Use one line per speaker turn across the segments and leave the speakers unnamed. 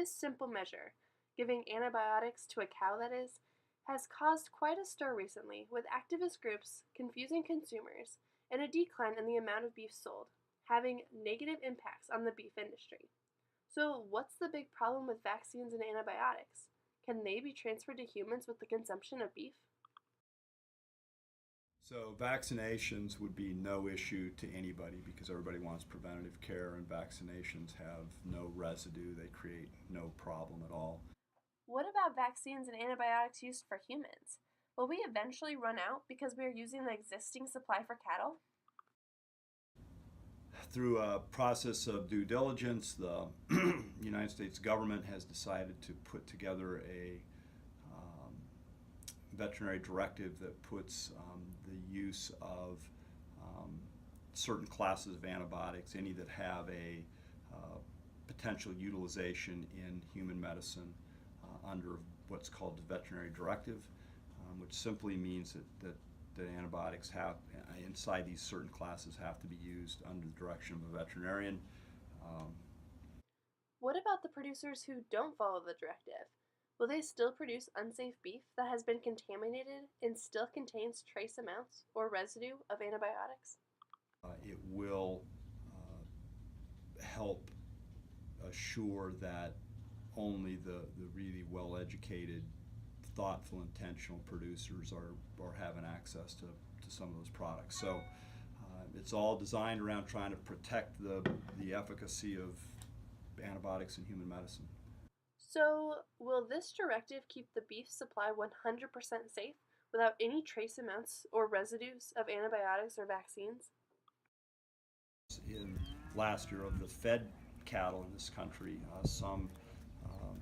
This simple measure, giving antibiotics to a cow that is, has caused quite a stir recently, with activist groups confusing consumers and a decline in the amount of beef sold, having negative impacts on the beef industry. So, what's the big problem with vaccines and antibiotics? Can they be transferred to humans with the consumption of beef?
So vaccinations would be no issue to anybody because everybody wants preventative care, and vaccinations have no residue. They create no problem at all.
What about vaccines and antibiotics used for humans? Will we eventually run out because we are using the existing supply for cattle?
Through a process of due diligence, the United States government has decided to put together a veterinary directive that puts the use of um, certain classes of antibiotics, any that have a potential utilization in human medicine, under what's called the veterinary directive, which simply means that antibiotics have inside these certain classes have to be used under the direction of a veterinarian. Um,
What about the producers who don't follow the directive? Will they still produce unsafe beef that has been contaminated and still contains trace amounts or residue of antibiotics?
it will help assure that only the really well educated, thoughtful, intentional producers are having access to some of those products. So it's all designed around trying to protect the efficacy of antibiotics in human medicine.
So, will this directive keep the beef supply 100% safe without any trace amounts or residues of antibiotics or vaccines?
In last year of the fed cattle in this country, some um,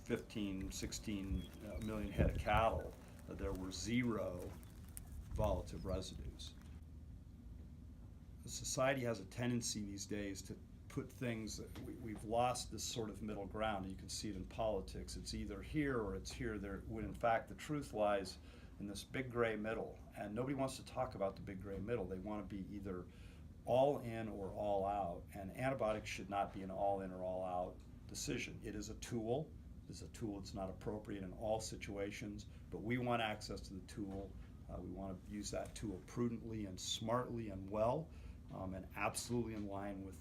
15, 16 million head of cattle, there were zero volatile residues. The society has a tendency these days to put things, we've lost this sort of middle ground. You can see it in politics. It's either here or it's here, there, when in fact the truth lies in this big gray middle. And nobody wants to talk about the big gray middle. They want to be either all in or all out. And antibiotics should not be an all in or all out decision. It is a tool. It's a tool that's not appropriate in all situations, but we want access to the tool. We want to use that tool prudently and smartly and well, and absolutely in line with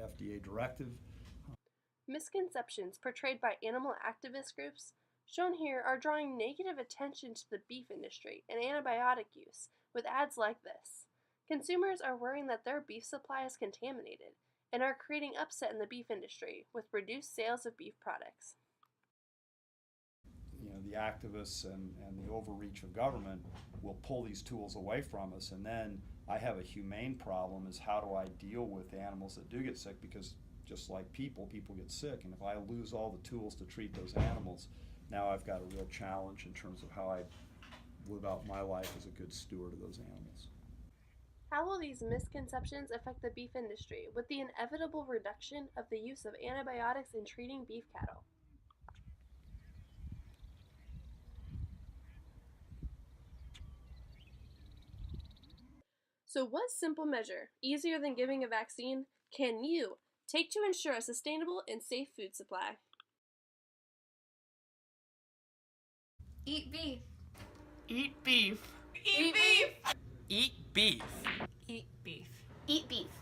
FDA directive.
Misconceptions portrayed by animal activist groups shown here are drawing negative attention to the beef industry and antibiotic use with ads like this. Consumers are worrying that their beef supply is contaminated and are creating upset in the beef industry with reduced sales of beef products.
You know, the activists and the overreach of government will pull these tools away from us, and then I have a humane problem is how do I deal with animals that do get sick, because just like people get sick, and if I lose all the tools to treat those animals, now I've got a real challenge in terms of how I live out my life as a good steward of those animals.
How will these misconceptions affect the beef industry with the inevitable reduction of the use of antibiotics in treating beef cattle? So, what simple measure, easier than giving a vaccine, can you take to ensure a sustainable and safe food supply?
Eat beef.
Eat beef.
Eat beef.
Eat beef.
Eat beef. Eat beef.